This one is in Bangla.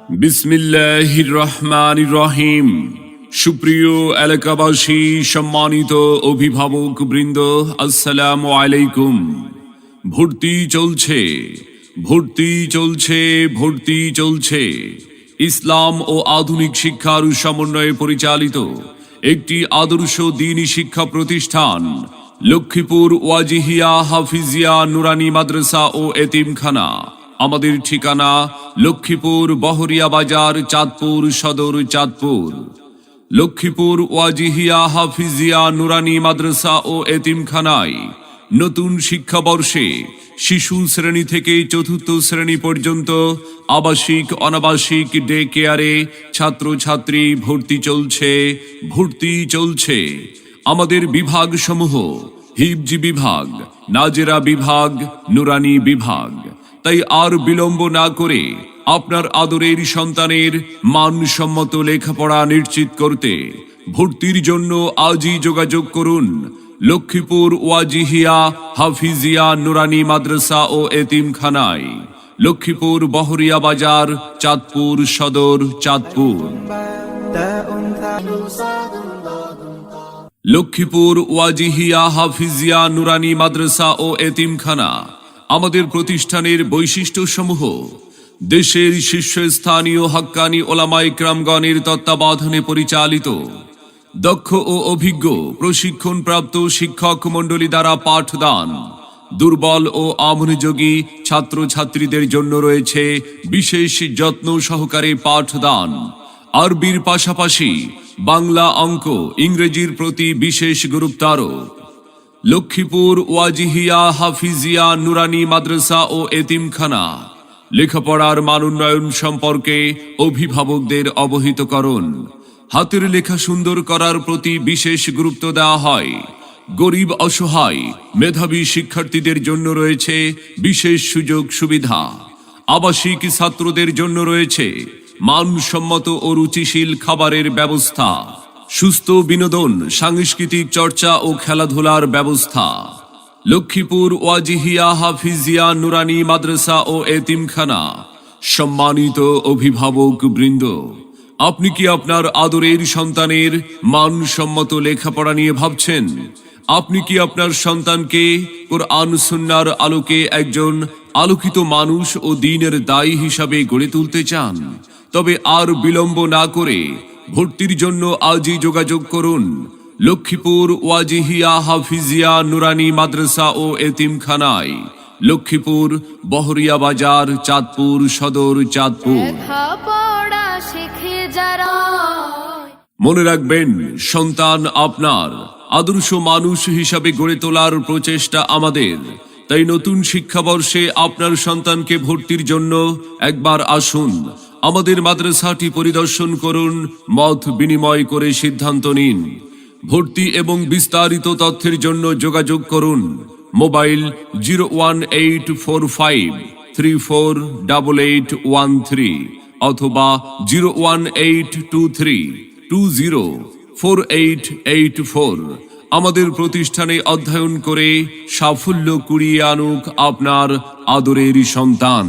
বিসমিল্লাহির রহমানির রহিম। সুপ্রিয় এলাকাবাসী, সম্মানিত অভিভাবক বৃন্দ, আসসালামু আলাইকুম। ভর্তি চলছে, ভর্তি চলছে, ভর্তি চলছে। ইসলাম ও আধুনিক শিক্ষার সমন্বয়ে পরিচালিত একটি আদর্শ দ্বীনি শিক্ষা প্রতিষ্ঠান লক্ষ্মীপুর ওয়াজিহিয়া হাফিজিয়া নুরানি মাদ্রাসা ও এতিমখানা। আমাদের ঠিকানা লক্ষ্মীপুর বহরিয়া বাজার, চাঁদপুর সদর, চাঁদপুর। লক্ষ্মীপুর ওয়াজিহিয়া হাফিজিয়া নুরানি মাদ্রাসা ও এতিমখানায় নতুন শিক্ষাবর্ষে শিশু শ্রেণী থেকে চতুর্থ শ্রেণী পর্যন্ত আবাসিক অনাবাসিক ডে কেয়ারে ছাত্রছাত্রী ভর্তি চলছে, ভর্তি চলছে। আমাদের বিভাগসমূহ হিফজি বিভাগ, নাজেরা বিভাগ, নুরানি বিভাগ। তাই আর বিলম্ব না করে আপনার আদরের সন্তানের মানসম্মত লেখাপড়া নিশ্চিত করতে ভর্তির জন্য আজই যোগাযোগ করুন লক্ষ্মীপুর ওয়াজিহিয়া হাফিজিয়া নুরানি মাদ্রাসা ও এতিমখানায়, লক্ষ্মীপুর বহরিয়া বাজার, চাঁদপুর সদর, চাঁদপুর। লক্ষ্মীপুর ওয়াজিহিয়া হাফিজিয়া নুরানি মাদ্রাসা ও এতিমখানা। আমাদের প্রতিষ্ঠানের বৈশিষ্ট্যসমূহ: দেশের শীর্ষস্থানীয় হাক্কানি ওলামায়ে কেরামগণের তত্ত্বাবধানে পরিচালিত, দক্ষ ও অভিজ্ঞ প্রশিক্ষণপ্রাপ্ত শিক্ষক মণ্ডলী দ্বারা পাঠদান। দুর্বল ও অমনোযোগী ছাত্রছাত্রীদের জন্য রয়েছে বিশেষ যত্ন সহকারে পাঠদান। আরবির পাশাপাশি বাংলা, অঙ্ক, ইংরেজির প্রতি বিশেষ গুরুত্বারোপ। লক্ষ্মীপুর ওয়াজিহিয়া হাফিজিয়া নুরানি মাদ্রাসা ও এতিমখানা লেখাপড়ার মান উন্নয়ন সম্পর্কে অভিভাবকদের অবহিত করুন। হাতের লেখা সুন্দর করার প্রতি বিশেষ গুরুত্ব দেওয়া হয়। গরিব, অসহায়, মেধাবী শিক্ষার্থীদের জন্য রয়েছে বিশেষ সুযোগ সুবিধা। আবাসিক ছাত্রদের জন্য রয়েছে মানসম্মত ও রুচিশীল খাবারের ব্যবস্থা, সুস্থ বিনোদন, সাংস্কৃতিক চর্চা ও খেলাধুলার ব্যবস্থা। লক্ষ্মীপুর ওয়াজিহিয়া হাফিজিয়া নুরানি মাদ্রাসা ও এতিমখানা। সম্মানিত অভিভাবক বৃন্দ, আপনি কি আপনার আদরের সন্তানের মানসম্মত লেখাপড়া নিয়ে ভাবছেন? আপনি কি আপনার সন্তানকে কোরআন সুন্নাহর আলোকে একজন আলোকিত মানুষ ও দ্বীনের দায়ী হিসাবে গড়ে তুলতে চান? তবে আর বিলম্ব না করে ভর্তির জন্য আজই যোগাযোগ করুন লক্ষ্মীপুর ওয়াজিহিয়া হাফিজিয়া নুরানি মাদ্রাসা ও এতিমখানায়, লক্ষ্মীপুর বহরিয়া বাজার, চাঁদপুর সদর, চাঁদপুর। মনে রাখবেন, সন্তান আপনার, আদর্শ মানুষ হিসাবে গড়ে তোলার প্রচেষ্টা আমাদের। তাই নতুন শিক্ষাবর্ষে আপনার সন্তানকে ভর্তির জন্য একবার আসুন, আমাদের মাদ্রাসাটি পরিদর্শন করুন, মত বিনিময় করে সিদ্ধান্ত নিন। ভর্তি এবং বিস্তারিত তথ্যের জন্য যোগাযোগ করুন মোবাইল 01845348813 অথবা 01823204884। আমাদের প্রতিষ্ঠানে অধ্যয়ন করে সাফল্য কুড়িয়ে আনুক আপনার আদরের সন্তান।